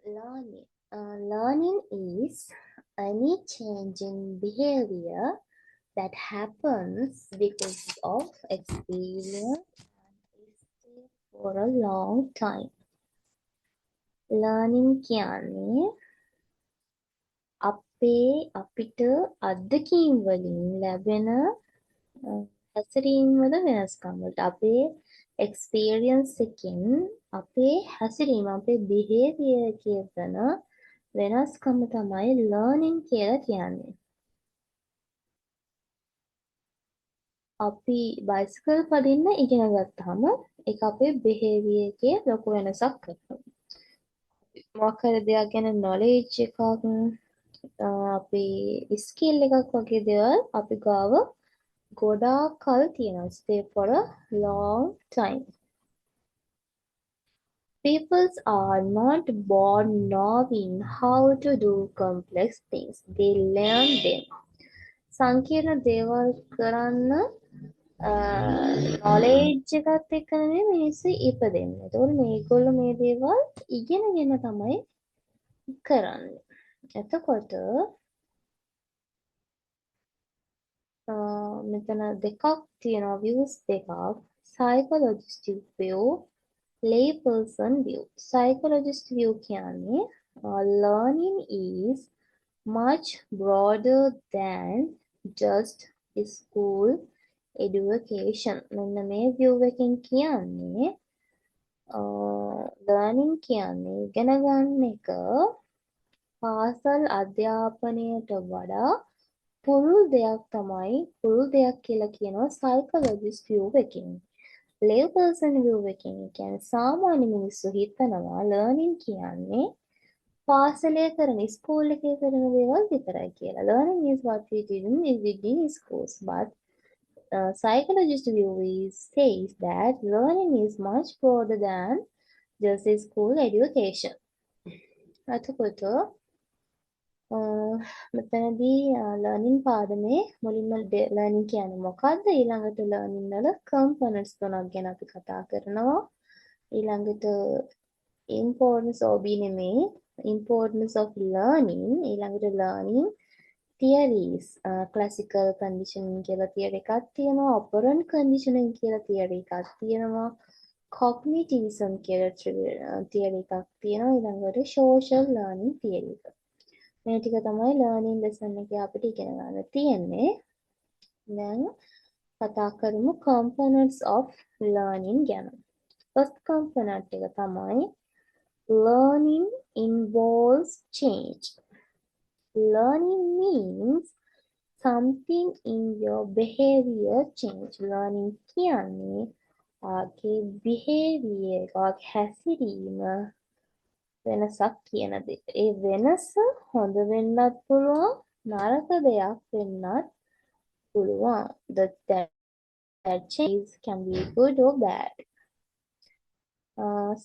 Learning. Learning is any change in behavior that happens because of experience and is for a long time. Learning කියන්නේ අපිට අත්දැකීම් වලින් ලැබෙන හැසිරීම් වල වෙනස්කම් වලට අපේ එක්ස්පීරියන්ස් එකෙන් අපේ හැසිරීම අපේ බිහේවියර් එකේ වෙන වෙනස්කම තමයි ලර්නින් කියලා කියන්නේ. අපි බයිසිකල් පදින්න ඉගෙන ගත්තාම ඒක අපේ බිහේවියර් එකේ ලොකු වෙනසක් කරනවා. මොකක් හරි දෙයක් ගැන නොලෙජ් එකක් අපි ස්කිල් එකක් වගේ දේවල් අපි ගාව ගොඩාක් කල් තියෙනවා. Stay for a long time. People are not born knowing how to do complex things. They learn them. සංකීර්ණ දේවල් කරන්න knowledge එකත් එක්ක නෙමෙයි මිනිස්සු ඉපදෙන්නේ. ඒතකොට මේගොල්ලෝ මේ දේවල් ඉගෙනගෙන තමයි කරන්නේ. එතකොට මෙතන දෙකක් තියෙනවා views දෙකක්. Psychologistic view, layperson view. Psychologist view කියන්නේ learning is much broader than just school education. මෙන්න මේ view එකෙන් කියන්නේ learning කියන්නේ ඉගෙන ගන්න එක පාසල් අධ්‍යාපනයට වඩා පුළුල් දෙයක් තමයි පුළුල් දෙයක් කියලා කියනවා psychologist view එකෙන්. layperson view එකෙන් කියන්නේ සාමාන්‍ය මිනිස්සු හිතනවා learning කියන්නේ පාසලේ කරන ස්කූල් එකේ කරන දේවල් විතරයි කියලා. Learning is what we did in schools, but psychologist view says that learning is much broader than just school education. එතකොට මෙතනදී learning පාඩමේ මුලින්ම learning කියන්නේ මොකක්ද? ඊළඟට learning වල components තුනක් ගැන අපි කතා කරනවා. ඊළඟට importance of නෙමෙයි importance of learning, ඊළඟට learning theories, classical conditioning කියලා theory එකක් තියෙනවා, operant conditioning කියලා theory එකක් තියෙනවා, cognitivism කියලා theory එකක් තියෙනවා, ඊළඟට social learning theory එක. මේ ටික තමයි learning lesson එකේ අපිට ඉගෙන ගන්න තියෙන්නේ. දැන් කතා කරමු components of learning ගැන. first component එක තමයි learning involves change. Learning means something in your behavior change. Learning කියන්නේ ආගේ behavior එකක් හැසිරීම වෙනසක් කියන දේ. ඒ වෙනස හොඳ වෙන්නත් පුළුවන් නරක දෙයක් වෙන්නත් පුළුවන්. That change can be good or bad.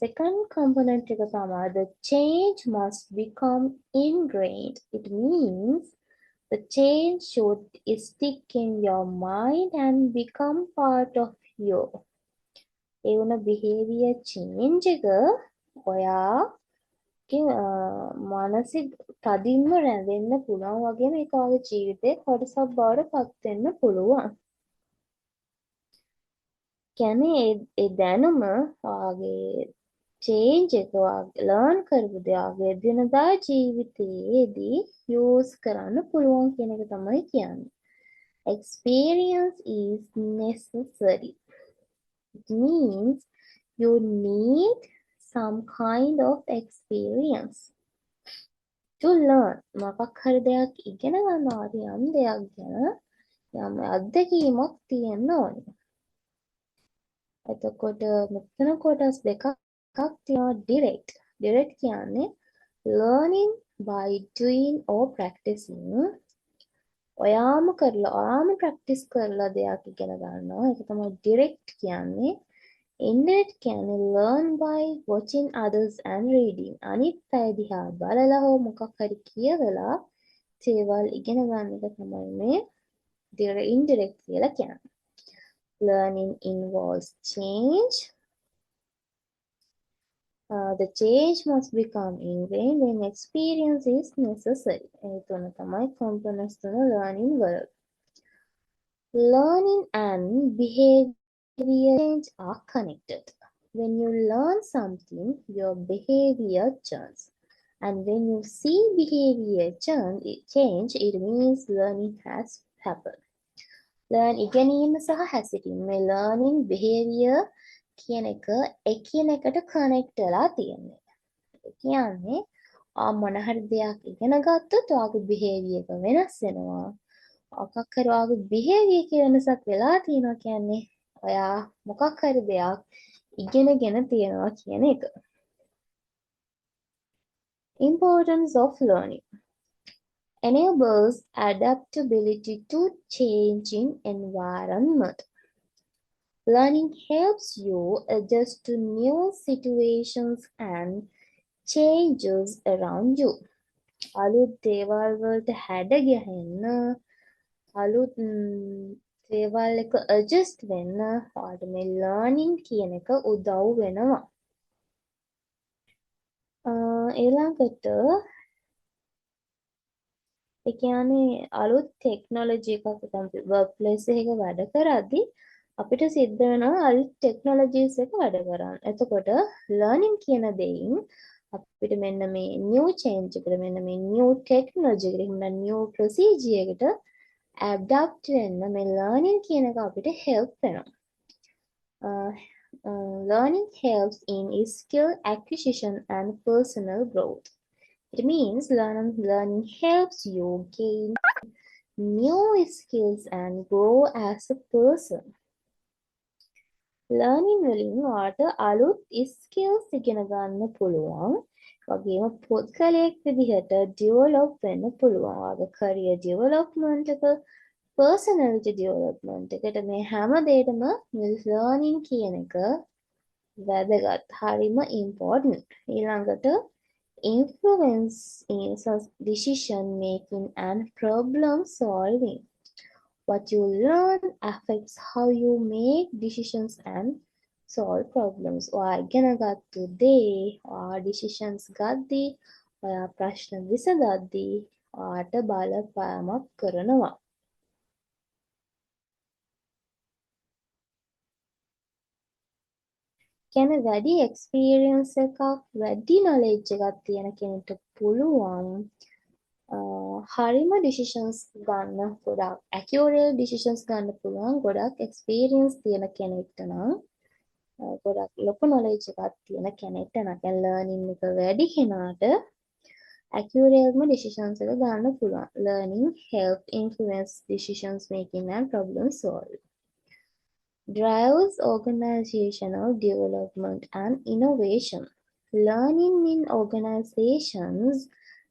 Second component එක තමයි the change must become ingrained. It means the change should stick in your mind and become part of you. ඒ වුණ behavior change එක ඔයාගේ මානසික තදින්ම රැඳෙන්න පුළුවන් වගේම ඒක ඔයාගේ ජීවිතේ කොටසක් බවට පත් වෙන්න පුළුවන්. කියන්නේ ඒ දැනුම ඔයාගේ change එක ඔයාගේ learn කරපු දේ ඔයාගේ එදිනදා ජීවිතයේදී use කරන්න පුළුවන් කියන එක තමයි කියන්නේ. Experience is necessary. It means you need some kind of experience to learn. මොකක් හරි දෙයක් ඉගෙන ගන්නවා යම් දෙයක් ගැන යම් අත්දැකීමක් තියෙන්න ඕනේ. එතකොට මෙතන කොටස් දෙකක් තියෙනවා direct. Direct කියන්නේ learning by doing or practicing. ඔයාම practice කරලා දෙයක් ඉගෙන ගන්නවා. ඒක තමයි direct කියන්නේ. Indirect කියන්නේ learn by watching others and reading. අනිත් අය දිහා බලලා හෝ මොකක් හරි කියවලා ඒවල් ඉගෙන ගන්න එක තමයි මේ indirect කියලා කියන්නේ. Learning involves change. The change must become ingrained when experience is necessary. ඒ තුන තමයි components තුන learning වල. Learning and behavior change are connected. When you learn something, your behavior changes. And when you see behavior change, it means learning has happened. Learn ඉගෙනීම සහ හැසිරීම මේ learning behavior කියන එක එකිනෙකට connect වෙලා තියෙන්නේ. ඒ කියන්නේ මොන හරි දෙයක් ඉගෙන ගත්තොත් ඔයාගේ behavior එක වෙනස් වෙනවා. මොකක් හරි ඔයාගේ behavior එක වෙනසක් වෙලා තියෙනවා කියන්නේ ඔයා මොකක් හරි දෙයක් ඉගෙනගෙන තියෙනවා කියන එක. Importance of learning enables adaptability to changing environment. Learning helps you adjust to new situations and changes around you. අලුත් දේවල් වලට හැඩ ගැහෙන්න අලුත් දේවල් එක adjust වෙන්න ඔයාලට මේ learning කියන එක උදව් වෙනවා. ඊළඟට ඒ කියන්නේ අලුත් ටෙක්නොලොජි එකක් work place එකක වැඩ කරද්දී අපිට සිද්ධ වෙනවා අලුත් ටෙක්නොලොජිස් එක වැඩ කරන්න. එතකොට learning කියන දෙයින් අපිට මෙන්න මේ new change එකට මෙන්න මේ new technology එකට එහෙම new procedure එකට adapt වෙන්න මේ learning කියන එක අපිට help වෙනවා. Learning helps in skill acquisition and personal growth. It means learning helps you gain new skills and grow as a person. Learning වලින් ඔයාලට අලුත් skills ඉගෙන ගන්න පුළුවන්. වගේම පුද්ගලයෙක් විදිහට develop වෙන්න පුළුවන්. ඔයාගේ career development එක, personality development එකට මේ හැම දෙයකම මේ learning කියන එක වැදගත්. හරිම important. ඊළඟට influence in decision making and problem solving. What you learn affects how you make decisions and solve problems. ඔයා ඉගෙන ගත්තු දේ ඔයා decisions ගද්දී ඔයා ප්‍රශ්න විසඳද්දී ඔයාට බලපෑමක් කරනවා. කියන්නේ වැඩි experience එකක් වැඩි knowledge එකක් තියෙන කෙනෙක්ට පුළුවන් හරිම decisions ගන්න ගොඩක් accurate decisions ගන්න පුළුවන් ගොඩක් experience තියෙන කෙනෙක්ට නම් ගොඩක් ලොකු knowledge එකක් තියෙන කෙනෙක්ට නම් learning එක වැඩි කෙනාට accurate decisions එක ගන්න පුළුවන්. Learning help influence decisions making and problem solving. Drives organizational development and innovation. Learning in organizations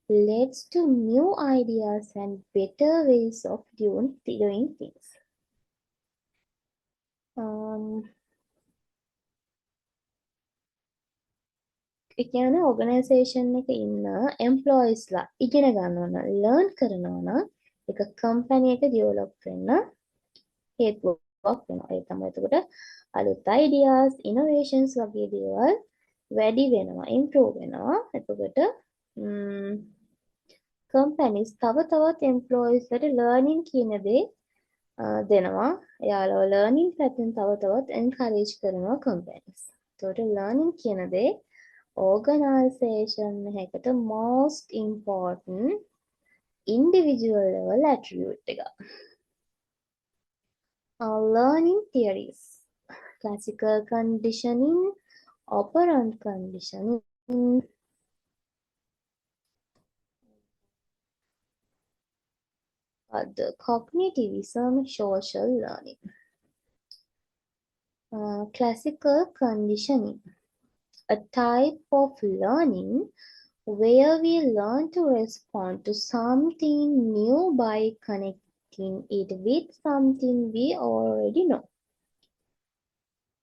leads to new ideas and better ways of doing things. ඒ කියන්නේ organisation එකේ ඉන්න employees ලා ඉගෙන ගන්නවා නම් learn කරනවා නම් ඒක company එක develop වෙන්න හේතුවක් වෙනවා. ඒ තමයි එතකොට අලුත් ideas, innovations වගේ දේවල් වැඩි වෙනවා, improve වෙනවා. එතකොට companies තව තවත් employees වලට learning කියන දේ දෙනවා. එයාලව learning පැත්තෙන් තව තවත් encourage කරනවා companies. එතකොට learning කියන දේ organization එකට most important individual level attribute එක. Learning theories. Classical conditioning, operant conditioning, the cognitivism, social learning. Classical conditioning. A type of learning where we learn to respond to something new by connecting it with something we already know.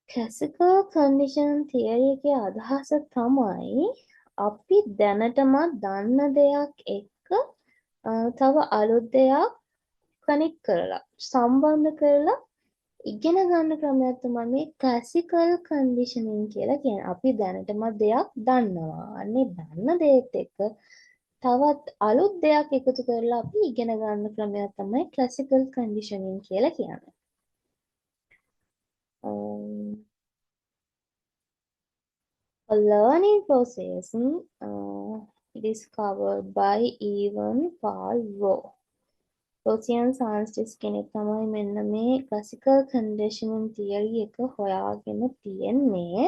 Classical conditioning theory එකේ අදහස තමයි අපි දැනටමත් දන්න දෙයක් එක්ක තව අලුත් දෙයක් කනෙක්ට් කරලා සම්බන්ධ කරලා ඉගෙන ගන්න ක්‍රමයක් තමයි මේ ක්ලාසිකල් කන්ඩිෂනින් කියලා කියන්නේ. අපි දැනටම දෙයක් දන්නවා. අන්නේ දන්න දේත් එක්ක තවත් අලුත් දෙයක් එකතු කරලා අපි ඉගෙන ගන්න ක්‍රමයක් තමයි ක්ලාසිකල් කන්ඩිෂනින් කියලා කියන්නේ. A learning process discovered by Evan Paul Rowe. රොසියන් සාන්ස්ටිස් කෙනෙක් තමයි මෙන්න මේ ක්ලාසිකල් කන්ඩිෂනින් තියරි එක හොයාගෙන තියෙන්නේ.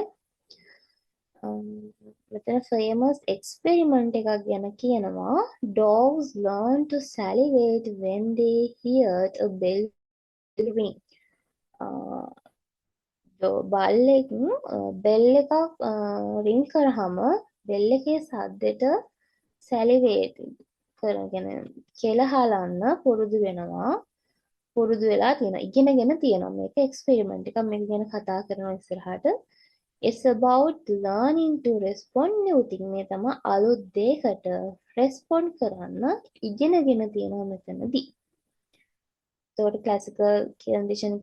මෙතන famous experiment එකක් ගැන කියනවා. Dogs learn to salivate when they heard a bell ring. බල්ලෙක් බෙල් එකක් රින් කරාම බෙල් එකේ සද්දෙට සැලිවේට් කරගෙන කෙල හලන්න පුරුදු වෙනවා. පුරුදු වෙලා තියෙනවා. ඉගෙනගෙන තියෙනවා. මේක එක්ස්පෙරිමන්ට් එකක්. මේක ගැන කතා කරනවා ඉස්සරහට. It's about learning to respond new thing. මේ තමයි අලුත් දෙයකට respond කරන්න ඉගෙනගෙන තියෙනවා මෙතනදී. ඒකට ක්ලාසිකල් කන්ඩිෂන්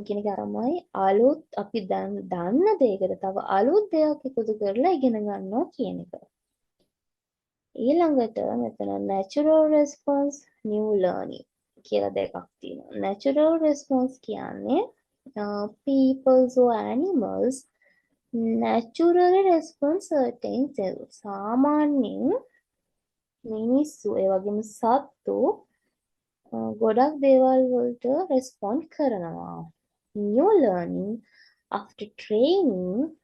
කියන එක තමයි අලුත් අපි දන්න දෙයකට තව අලුත් දෙයක් එකතු කරලා ඉගෙන ගන්නවා කියන එක. ඊළඟට මෙතන natural response new learning කියලා දෙකක් තියෙනවා. natural response කියන්නේ peoples or animals naturally respond certain things. සාමාන්‍යයෙන් මිනිස්සු ඒ වගේම සත්තු ගොඩක් දේවල් වලට respond කරනවා. New learning after training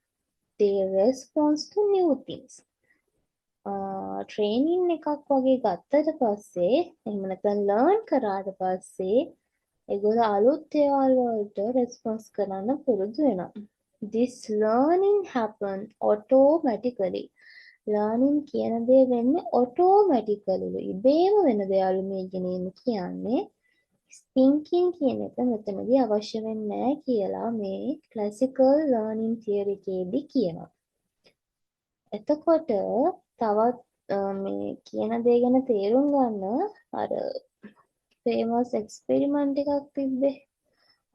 they respond to new things. Training එකක් වගේ ගත්තට පස්සේ එහෙම නැත්නම් ලර්න් කරාට පස්සේ ඒගොල්ලෝ අලුත් දේවල් වලට රෙස්පොන්ස් කරන්න පුරුදු වෙනවා. This learning happen automatically. learning කියන දේ වෙන්නේ automatically. ඉබේම වෙන දේවල් මේ ඉගෙනීම කියන්නේ. thinking කියන එක මෙතනදී අවශ්‍ය වෙන්නේ නැහැ කියලා මේ classical learning theory එකේදී කියනවා. එතකොට තවත් මේ කියන දේ ගැන තේරුම් ගන්න අර famous experiment එකක් තිබ්බේ.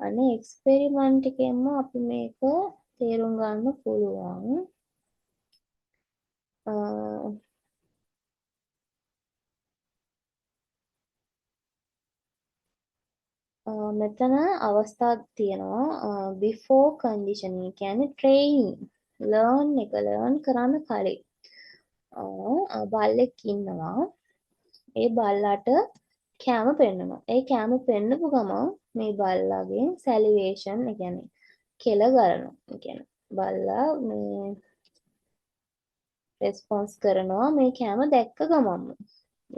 අනේ experiment එකෙන්ම අපි මේක තේරුම් ගන්න පුළුවන්. මෙතන අවස්ථා තියෙනවා before conditioning කියන්නේ training learn කරන්න කලින් බල්ලෙක් ඉන්නවා. ඒ බල්ලාට කෑම පෙන්නනවා. ඒ කෑම පෙන්නපු ගමන් මේ බල්ලාගෙන් සැලිවේෂන් ඒ කියන්නේ කෙල ගලනවා. ඒ කියන්නේ බල්ලා මේ රෙස්පොන්ස් කරනවා මේ කෑම දැක්ක ගමන්ම.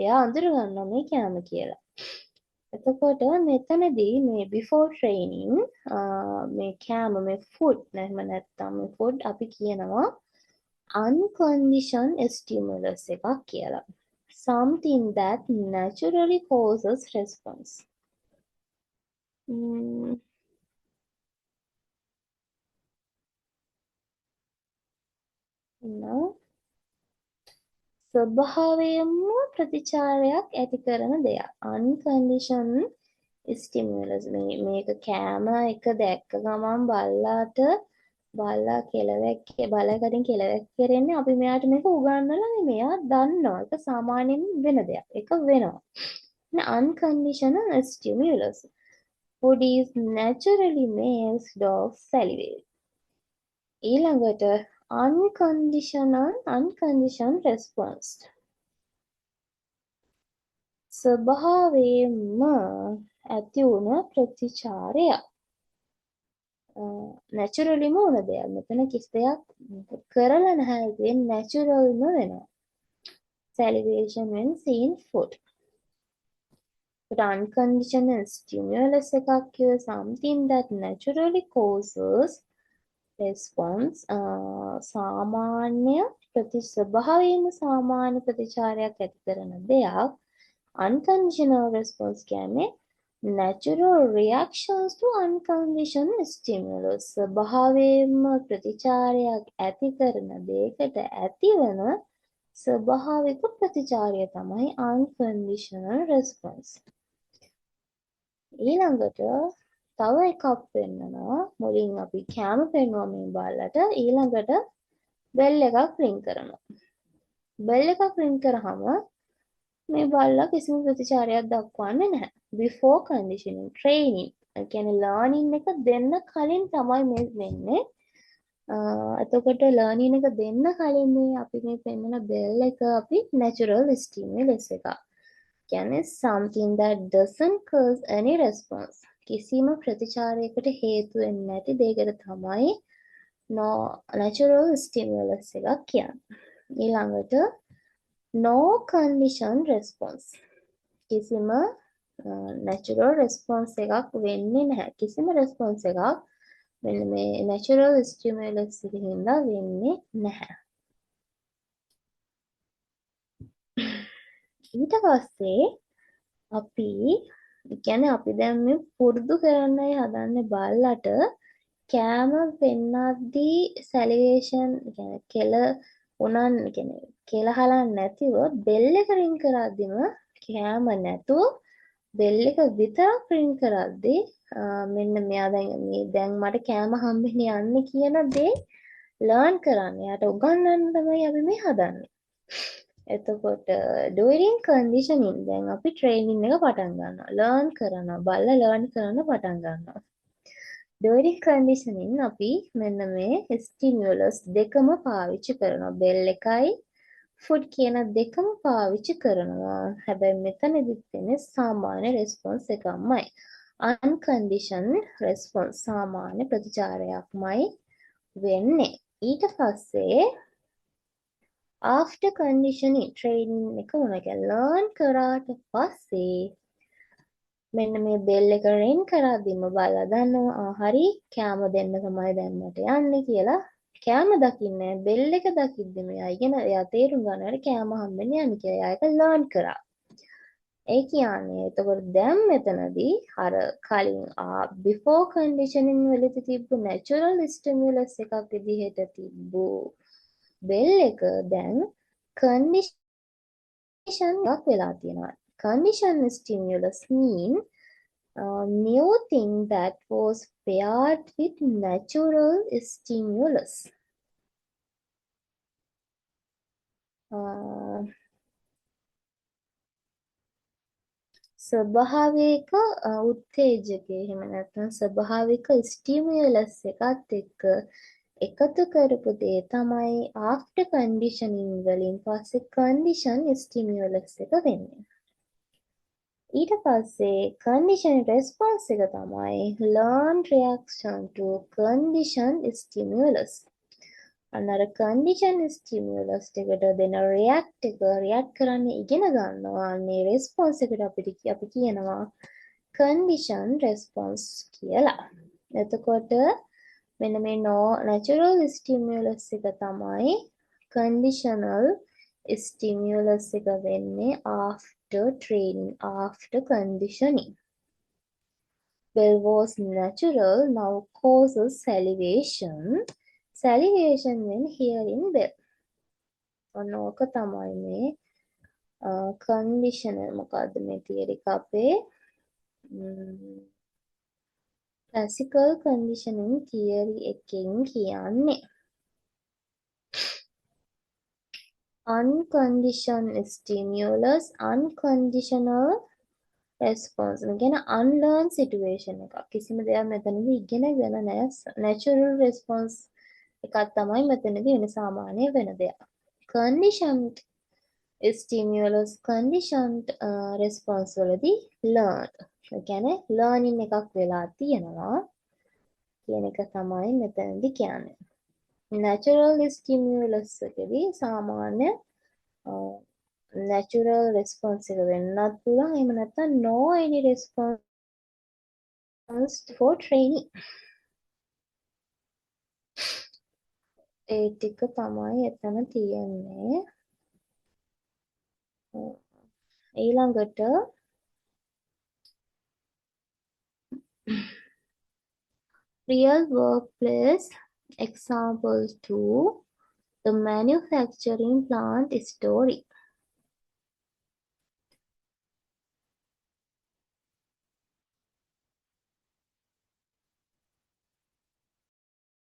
එයා අඳුර ගන්නවා මේ කෑම කියලා. එතකොට මෙතනදී මේ before training මේ කෑම මේ food නැත්නම් මේ food අපි කියනවා unconditioned stimulus එකක් කියලා. Something that naturally causes response. ස්වභාවයෙන්ම ප්‍රතිචාරයක් ඇති කරන දෙයක්. unconditioned stimulus මේක කෑම එක දැක්ක ගමන් බල්ලා බලකටින් කෙලවැක් කරන්නේ අපි මෙයාට මේක උගන්වලා නෙමෙයි. එයා දන්නවා. ඒක සාමාන්‍යයෙන් වෙන දෙයක්. ඒක වෙනවා. unconditional stimulus. Food is naturally makes dogs salivate. ඊළඟට unconditioned response. ස්වභාවයෙන්ම ඇති වුණ ප්‍රතිචාරයක්. naturallyම වුණ දෙයක්. මෙතන කිසි දෙයක් කරලා නැහැ. ඒක naturalම වෙනවා. salivation when seen food. But unconditional stimulus එකක් කිව්ව something that naturally causes response. ස්වභාවයෙන්ම සාමාන්‍ය ප්‍රතිචාරයක් ඇති කරන දෙයක්. unconditional response කියන්නේ natural reactions to unconditional stimulus. ස්වභාවයෙන්ම ප්‍රතිචාරයක් ඇති කරන දෙයකට ඇතිවන ස්වභාවික ප්‍රතිචාරය තමයි unconditional response. ඊළඟට තව එකක් පෙන්නනවා. මුලින් අපි කැම පෙන්නුවා මේ බල්ලට. ඊළඟට බෙල් එකක් රින් කරනවා. බෙල් එකක් රින් කරාම මේ බල්ලා කිසිම ප්‍රතිචාරයක් දක්වන්නේ නැහැ. before conditioning training. ඒ කියන්නේ learning එක දෙන්න කලින් තමයි මේ වෙන්නේ. එතකොට learning එක දෙන්න කලින් මේ අපි මේ පෙන්වන බෙල් එක අපි natural stimulus එකක්. කියන්නේ something that doesn't cause any response. කිසිම ප්‍රතිචාරයකට හේතු වෙන්නේ නැති දෙයකට තමයි no natural stimulus එකක් කියන්නේ. ඊළඟට no condition response. කිසිම natural response එකක් වෙන්නේ නැහැ. කිසිම response එකක් මෙන්න මේ natural stimulus එකකින් වෙන්නේ නැහැ. ඊට පස්සේ අපි කියන්නේ අපි දැන් මේ පුරුදු කරන්නයි හදන්නේ බල්ලට කෑම පෙන්නද්දී සැලිවේෂන් කියන්නේ කෙල උනන් කියන්නේ කෙල හලන්නේ නැතිව බෙල් එක රින් කරද්දිම කෑම නැතුව බෙල් එක විතරක් රින් කරද්දී මෙන්න මෙයා දැන් මට කෑම හම්බෙන්නේ යන්නේ කියන දේ ලර්න් කරන්න. යාට උගන්වන්න තමයි අපි මේ හදන්නේ. එතකොට during conditioning දැන් අපි training එක පටන් ගන්නවා. learn කරනවා. බල්ලා learn කරන්න පටන් ගන්නවා. during conditioning අපි මෙන්න මේ stimulus දෙකම පාවිච්චි කරනවා. bell එකයි food කියන දෙකම පාවිච්චි කරනවා. හැබැයි මෙතනදිත් වෙන්නේ සාමාන්‍ය response එකමයි. unconditioned response සාමාන්‍ය ප්‍රතිචාරයක්මයි වෙන්නේ. ඊට පස්සේ after conditioning training එක මොනවද learn කරාට පස්සේ මෙන්න මේ බෙල් එක රින් කරද්දිම බල්ලා දන්නවා හරි කැම දෙන්න තමයි දැන් මට යන්නේ කියලා. කැම දකින්නේ බෙල් එක දකිද්දිම එයා තේරුම් ගන්නවා කැම හම්බෙන්නේ යන්නේ කියලා. එයා ඒක ලර්න් කරා. ඒ කියන්නේ එතකොට දැන් මෙතනදී අර කලින් before conditioning වලදී තිබ්බ natural stimulus එකක් විදිහට තිබ්බ බෙල් එක දැන් condition එකක් වෙලා තියෙනවා. Condition stimulus mean new thing that was paired with natural stimulus. ස්වභාවික උත්තේජක එහෙම නැත්නම් ස්වභාවික ස්ටිමියුලස් එකත් එක්ක එකතු කරපු දේ තමයි after conditioning වලින් පස්සේ condition stimulus එක වෙන්නේ. ඊට පස්සේ condition response එක තමයි learned reaction to condition stimulus. අන්නර condition stimulus එකට දෙන react කරන්න ඉගෙන ගන්නවා. මේ response එකට අපි කියනවා condition response කියලා. එතකොට මෙන්න මේ natural stimulus එක තමයි conditional stimulus එක වෙන්නේ after training, after conditioning. Bell was natural, now causes salivation. Salivation when hearing bell. ඔනෝක තමයි මේ conditional මොකද්ද මේ theory එක අපේ classical conditioning theory එකෙන් කියන්නේ unconditioned stimulus unconditional response. කියන්නේ unlearned situation එකක්. කිසිම දෙයක් මෙතනදී ඉගෙනගෙන නැහැ. natural response එකක් තමයි මෙතනදී වෙන සාමාන්‍ය වෙන දෙයක්. conditioned stimulus conditioned response වලදී learned. ඒ කියන්නේ learning එකක් වෙලා තියෙනවා කියන එක තමයි මෙතනදී කියන්නේ. natural stimulus එකේදී සාමාන්‍ය natural response එක වෙන්නත් පුළුවන්. එහෙම නැත්නම් no any response for training. ඒ ටික තමයි එතන තියෙන්නේ. ඊළඟට real workplace example 2 the manufacturing plant story.